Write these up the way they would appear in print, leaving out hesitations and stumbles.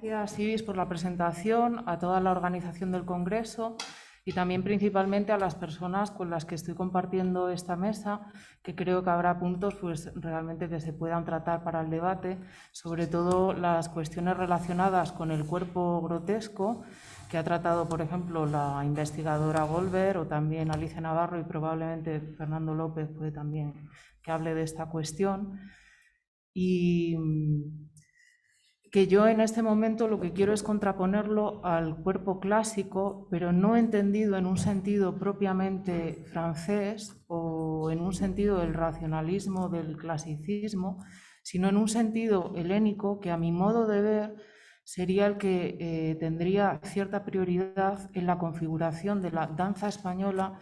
Gracias, Ibis, por la presentación, a toda la organización del Congreso y también principalmente a las personas con las que estoy compartiendo esta mesa, que creo que habrá puntos pues, realmente que se puedan tratar para el debate, sobre todo las cuestiones relacionadas con el cuerpo grotesco, que ha tratado, por ejemplo, la investigadora Goldberg o también Alicia Navarro y probablemente Fernando López puede también que hable de esta cuestión. Y que yo en este momento lo que quiero es contraponerlo al cuerpo clásico, pero no entendido en un sentido propiamente francés o en un sentido del racionalismo, del clasicismo, sino en un sentido helénico que a mi modo de ver sería el que tendría cierta prioridad en la configuración de la danza española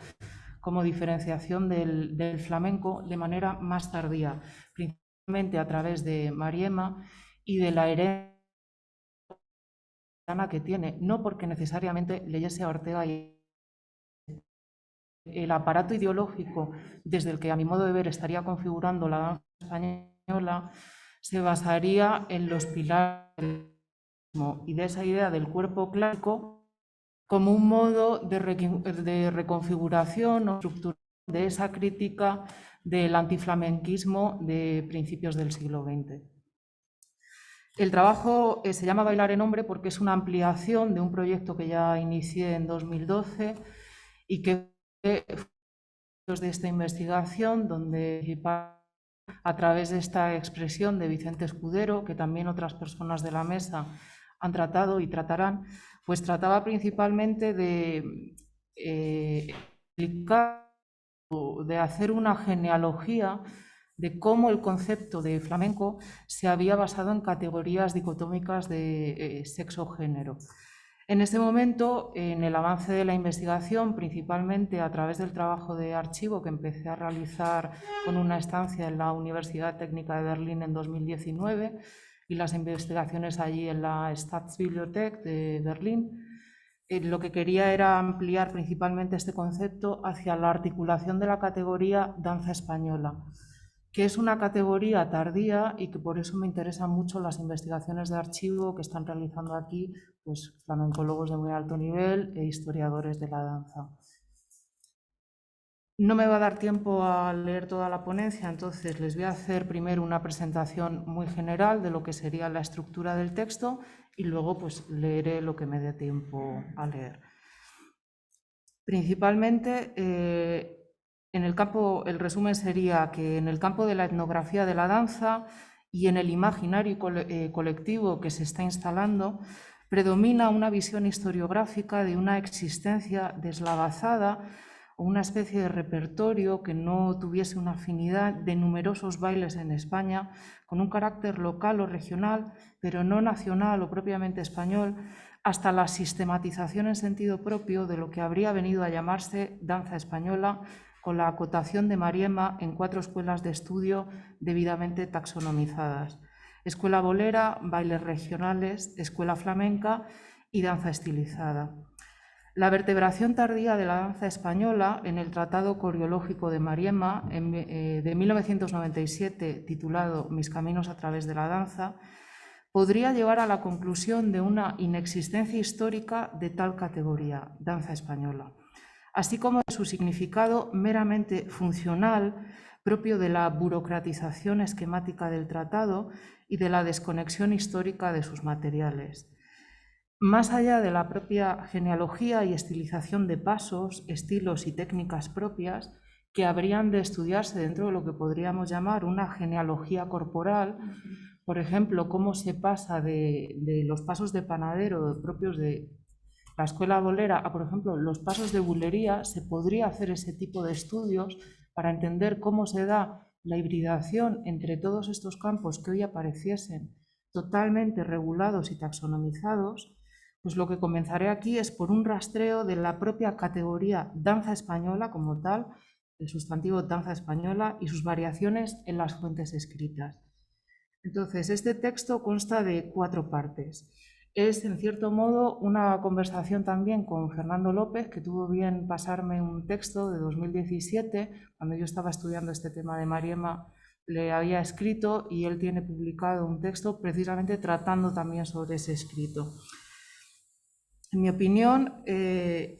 como diferenciación del flamenco de manera más tardía, principalmente a través de Mariema y de la herencia que tiene, no porque necesariamente leyese a Ortega y el aparato ideológico desde el que a mi modo de ver estaría configurando la danza española se basaría en los pilares y de esa idea del cuerpo clásico como un modo de reconfiguración o estructura de esa crítica del antiflamenquismo de principios del siglo XX. El trabajo se llama Bailar en Hombre porque es una ampliación de un proyecto que ya inicié en 2012 y que fue de esta investigación donde a través de esta expresión de Vicente Escudero, que también otras personas de la mesa han tratado y tratarán, pues trataba principalmente de explicar o de hacer una genealogía de cómo el concepto de flamenco se había basado en categorías dicotómicas de sexo-género. En este momento, en el avance de la investigación, principalmente a través del trabajo de archivo que empecé a realizar con una estancia en la Universidad Técnica de Berlín en 2019 y las investigaciones allí en la Staatsbibliothek de Berlín, lo que quería era ampliar principalmente este concepto hacia la articulación de la categoría danza española, que es una categoría tardía y que por eso me interesan mucho las investigaciones de archivo que están realizando aquí pues, flamencólogos de muy alto nivel e historiadores de la danza. No me va a dar tiempo a leer toda la ponencia, entonces les voy a hacer primero una presentación muy general de lo que sería la estructura del texto y luego pues leeré lo que me dé tiempo a leer. Principalmente, en el campo, el resumen sería que en el campo de la etnografía de la danza y en el imaginario colectivo que se está instalando, predomina una visión historiográfica de una existencia deslavazada o una especie de repertorio que no tuviese una afinidad de numerosos bailes en España, con un carácter local o regional, pero no nacional o propiamente español, hasta la sistematización en sentido propio de lo que habría venido a llamarse danza española, con la acotación de Mariema en 4 escuelas de estudio debidamente taxonomizadas: escuela bolera, bailes regionales, escuela flamenca y danza estilizada. La vertebración tardía de la danza española en el Tratado Coreológico de Mariema de 1997, titulado Mis caminos a través de la danza, podría llevar a la conclusión de una inexistencia histórica de tal categoría, danza española, así como de su significado meramente funcional, propio de la burocratización esquemática del tratado y de la desconexión histórica de sus materiales. Más allá de la propia genealogía y estilización de pasos, estilos y técnicas propias, que habrían de estudiarse dentro de lo que podríamos llamar una genealogía corporal, por ejemplo, cómo se pasa de los pasos de panadero propios de la escuela bolera a, por ejemplo, los pasos de bulería. Se podría hacer ese tipo de estudios para entender cómo se da la hibridación entre todos estos campos que hoy apareciesen totalmente regulados y taxonomizados. Pues lo que comenzaré aquí es por un rastreo de la propia categoría danza española como tal, el sustantivo danza española y sus variaciones en las fuentes escritas. Entonces, este texto consta de 4 partes. Es, en cierto modo, una conversación también con Fernando López, que tuvo bien pasarme un texto de 2017, cuando yo estaba estudiando este tema de Mariema le había escrito y él tiene publicado un texto precisamente tratando también sobre ese escrito. En mi opinión,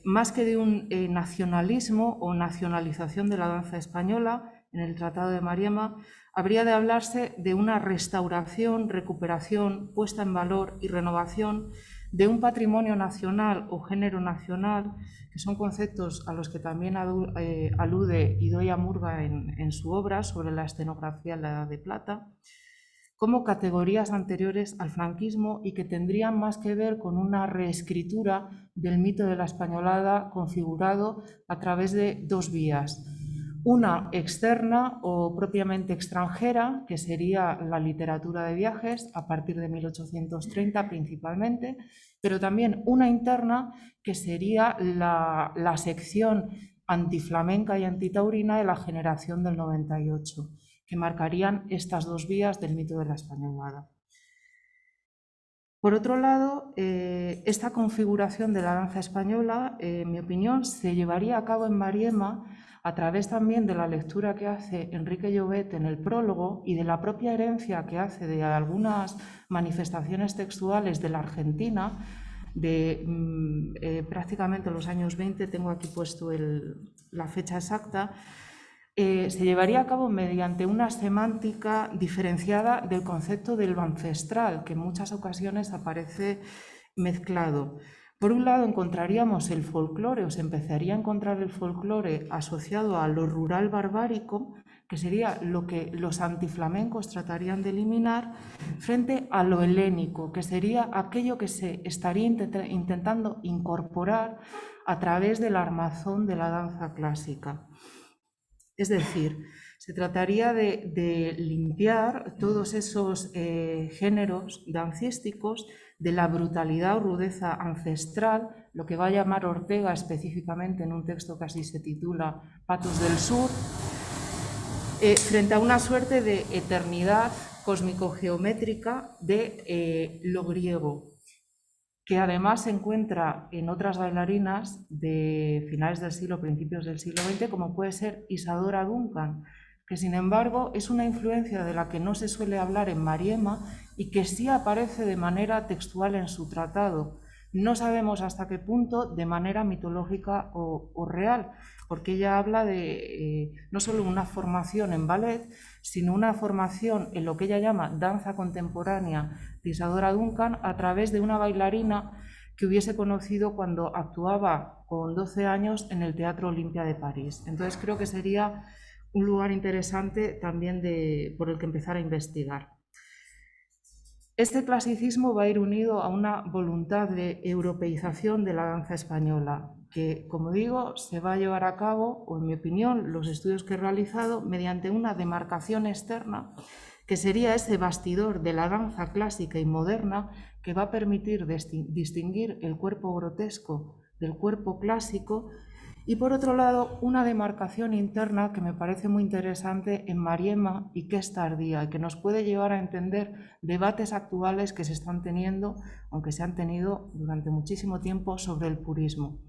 más que de un nacionalismo o nacionalización de la danza española, en el Tratado de Mariema, habría de hablarse de una restauración, recuperación, puesta en valor y renovación de un patrimonio nacional o género nacional, que son conceptos a los que también alude Idoia Murga en su obra sobre la escenografía en la Edad de Plata, como categorías anteriores al franquismo y que tendrían más que ver con una reescritura del mito de la españolada configurado a través de dos vías. Una externa o propiamente extranjera, que sería la literatura de viajes a partir de 1830 principalmente, pero también una interna, que sería la sección antiflamenca y antitaurina de la generación del 98, que marcarían estas dos vías del mito de la españolada. Por otro lado, esta configuración de la danza española, en mi opinión, se llevaría a cabo en Mariema a través también de la lectura que hace Enrique Llobet en el prólogo y de la propia herencia que hace de algunas manifestaciones textuales de la Argentina, de prácticamente los años 20, tengo aquí puesto la fecha exacta. Se llevaría a cabo mediante una semántica diferenciada del concepto del lo ancestral, que en muchas ocasiones aparece mezclado. Por un lado encontraríamos el folclore, o se empezaría a encontrar el folclore asociado a lo rural barbárico, que sería lo que los antiflamencos tratarían de eliminar, frente a lo helénico, que sería aquello que se estaría intentando incorporar a través del armazón de la danza clásica. Es decir, se trataría de limpiar todos esos géneros dancísticos de la brutalidad o rudeza ancestral, lo que va a llamar Ortega específicamente en un texto que así se titula Patos del Sur, frente a una suerte de eternidad cósmico-geométrica de lo griego, que además se encuentra en otras bailarinas de finales del siglo, principios del siglo XX, como puede ser Isadora Duncan, que sin embargo es una influencia de la que no se suele hablar en Mariema y que sí aparece de manera textual en su tratado. No sabemos hasta qué punto de manera mitológica o real, porque ella habla de no solo una formación en ballet, sino una formación en lo que ella llama danza contemporánea de Isadora Duncan a través de una bailarina que hubiese conocido cuando actuaba con 12 años en el Teatro Olimpia de París. Entonces creo que sería un lugar interesante también por el que empezar a investigar. Este clasicismo va a ir unido a una voluntad de europeización de la danza española, que, como digo, se va a llevar a cabo, o en mi opinión, los estudios que he realizado, mediante una demarcación externa, que sería ese bastidor de la danza clásica y moderna que va a permitir distinguir el cuerpo grotesco del cuerpo clásico, y por otro lado una demarcación interna que me parece muy interesante en Mariema y que es tardía y que nos puede llevar a entender debates actuales que se están teniendo, aunque se han tenido durante muchísimo tiempo, sobre el purismo.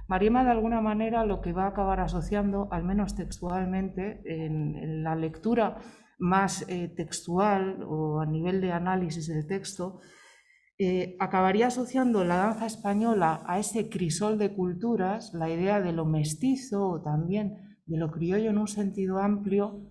Mariema de alguna manera lo que va a acabar asociando, al menos textualmente, en la lectura más textual o a nivel de análisis del texto, acabaría asociando la danza española a ese crisol de culturas, la idea de lo mestizo o también de lo criollo en un sentido amplio,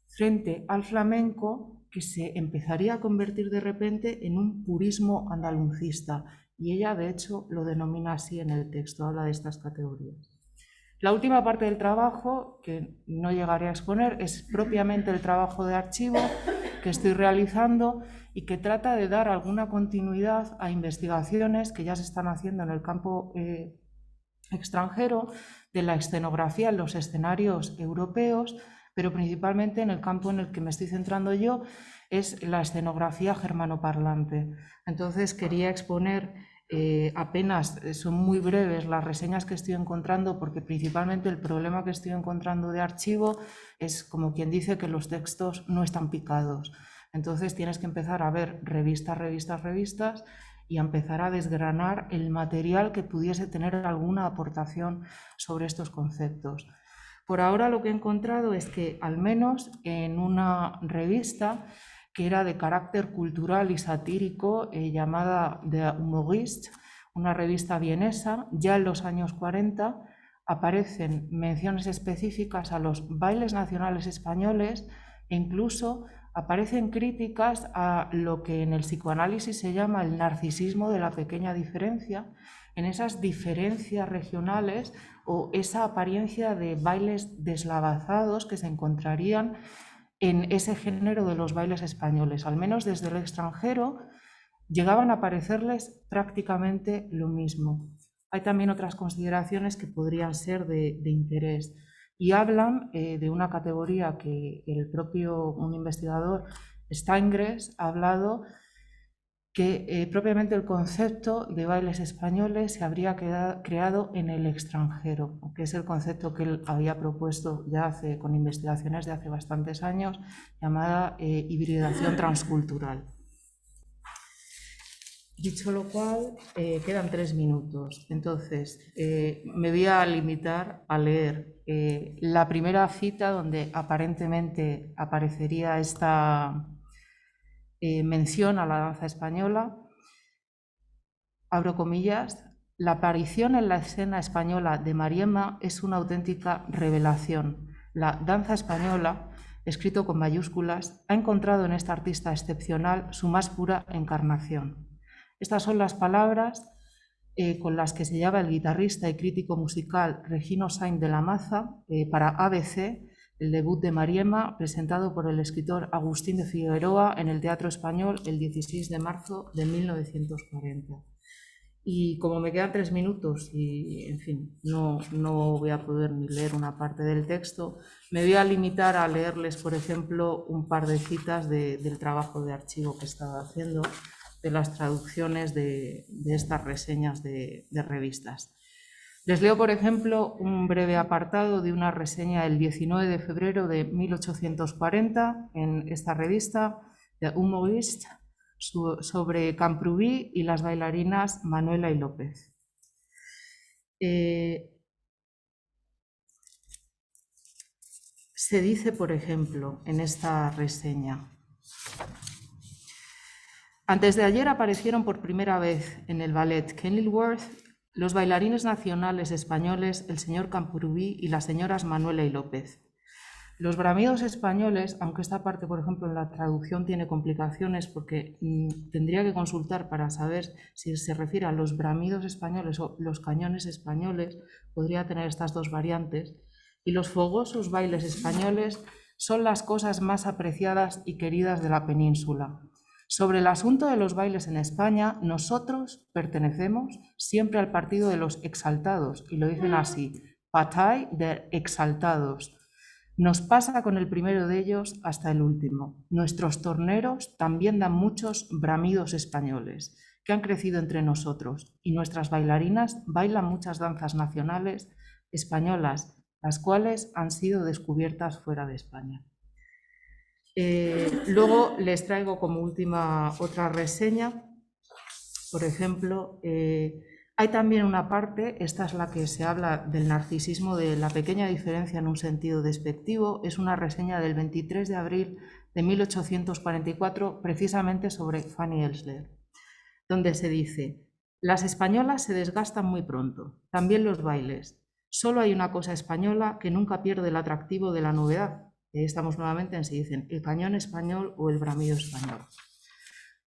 frente al flamenco, que se empezaría a convertir de repente en un purismo andalucista. Y ella, de hecho, lo denomina así en el texto, habla de estas categorías. La última parte del trabajo, que no llegaré a exponer, es propiamente el trabajo de archivo que estoy realizando y que trata de dar alguna continuidad a investigaciones que ya se están haciendo en el campo extranjero de la escenografía en los escenarios europeos, pero principalmente en el campo en el que me estoy centrando yo es la escenografía germanoparlante. Entonces quería exponer apenas, son muy breves las reseñas que estoy encontrando, porque principalmente el problema que estoy encontrando de archivo es, como quien dice, que los textos no están picados. Entonces tienes que empezar a ver revistas y a empezar a desgranar el material que pudiese tener alguna aportación sobre estos conceptos. Por ahora lo que he encontrado es que, al menos en una revista que era de carácter cultural y satírico, llamada The Humorist, una revista vienesa, ya en los años 40 aparecen menciones específicas a los bailes nacionales españoles e incluso aparecen críticas a lo que en el psicoanálisis se llama el narcisismo de la pequeña diferencia, en esas diferencias regionales o esa apariencia de bailes deslavazados que se encontrarían en ese género de los bailes españoles. Al menos desde el extranjero llegaban a parecerles prácticamente lo mismo. Hay también otras consideraciones que podrían ser de interés y hablan de una categoría que un investigador, Steingres, ha hablado, que propiamente el concepto de bailes españoles se habría creado en el extranjero, que es el concepto que él había propuesto ya con investigaciones de hace bastantes años, llamada hibridación transcultural. Dicho lo cual, quedan 3 minutos. Entonces, me voy a limitar a leer la primera cita donde aparentemente aparecería esta mención a la danza española. Abro comillas: la aparición en la escena española de Mariema es una auténtica revelación. La danza española, escrito con mayúsculas, ha encontrado en esta artista excepcional su más pura encarnación. Estas son las palabras con las que sellaba el guitarrista y crítico musical Regino Sainz de la Maza para ABC, el debut de Mariema, presentado por el escritor Agustín de Figueroa en el Teatro Español el 16 de marzo de 1940. Y como me quedan 3 minutos y, en fin, no voy a poder ni leer una parte del texto, me voy a limitar a leerles, por ejemplo, un par de citas del trabajo de archivo que estaba haciendo, de las traducciones de estas reseñas de revistas. Les leo, por ejemplo, un breve apartado de una reseña del 19 de febrero de 1840 en esta revista, The Humorist, sobre Camprubí y las bailarinas Manuela y López. Se dice, por ejemplo, en esta reseña: antes de ayer aparecieron por primera vez en el ballet Kenilworth los bailarines nacionales españoles, el señor Camprubí y las señoras Manuela y López. Los bramidos españoles, aunque esta parte, por ejemplo, en la traducción tiene complicaciones porque tendría que consultar para saber si se refiere a los bramidos españoles o los cañones españoles, podría tener estas dos variantes, y los fogosos bailes españoles son las cosas más apreciadas y queridas de la península. Sobre el asunto de los bailes en España, nosotros pertenecemos siempre al partido de los exaltados, y lo dicen así: Partei der Exaltados. Nos pasa con el primero de ellos hasta el último. Nuestros torneros también dan muchos bramidos españoles, que han crecido entre nosotros, y nuestras bailarinas bailan muchas danzas nacionales españolas, las cuales han sido descubiertas fuera de España. Luego les traigo como última otra reseña. Por ejemplo, hay también una parte, esta es la que se habla del narcisismo, de la pequeña diferencia en un sentido despectivo. Es una reseña del 23 de abril de 1844, precisamente sobre Fanny Elsler, donde se dice: las españolas se desgastan muy pronto, también los bailes. Solo hay una cosa española que nunca pierde el atractivo de la novedad. Estamos nuevamente en si dicen el cañón español o el bramido español.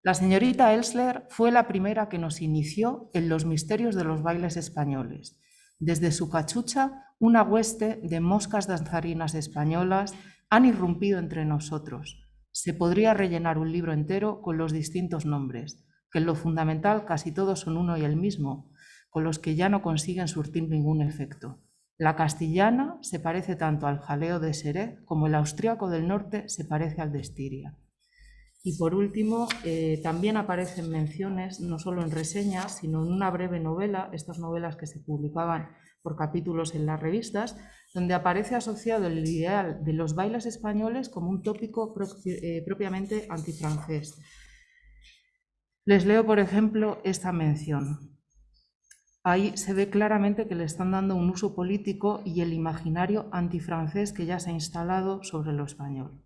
La señorita Elsler fue la primera que nos inició en los misterios de los bailes españoles. Desde su cachucha, una hueste de moscas danzarinas españolas han irrumpido entre nosotros. Se podría rellenar un libro entero con los distintos nombres, que en lo fundamental casi todos son uno y el mismo, con los que ya no consiguen surtir ningún efecto. La castellana se parece tanto al jaleo de Xerez como el austríaco del norte se parece al de Estiria. Y por último, también aparecen menciones, no solo en reseñas, sino en una breve novela, estas novelas que se publicaban por capítulos en las revistas, donde aparece asociado el ideal de los bailes españoles como un tópico propiamente antifrancés. Les leo, por ejemplo, esta mención. ahí se ve claramente que le están dando un uso político y el imaginario antifrancés que ya se ha instalado sobre lo español.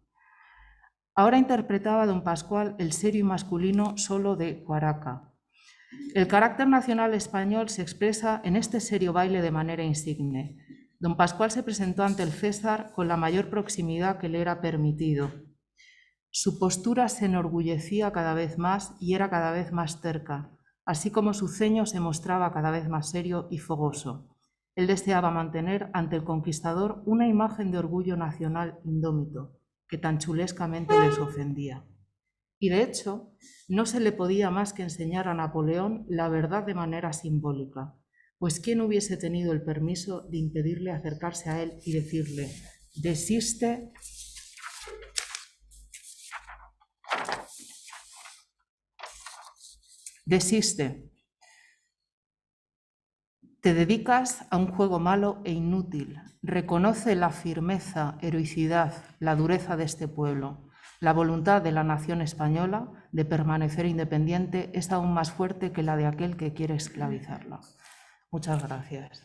Ahora interpretaba don Pascual el serio y masculino solo de Cuaraca. El carácter nacional español se expresa en este serio baile de manera insigne. Don Pascual se presentó ante el César con la mayor proximidad que le era permitido. Su postura se enorgullecía cada vez más y era cada vez más terca, así como su ceño se mostraba cada vez más serio y fogoso. Él deseaba mantener ante el conquistador una imagen de orgullo nacional indómito, que tan chulescamente les ofendía. Y de hecho, no se le podía más que enseñar a Napoleón la verdad de manera simbólica, pues ¿quién hubiese tenido el permiso de impedirle acercarse a él y decirle: desiste, desiste, te dedicas a un juego malo e inútil, reconoce la firmeza, heroicidad, la dureza de este pueblo. La voluntad de la nación española de permanecer independiente es aún más fuerte que la de aquel que quiere esclavizarla. Muchas gracias.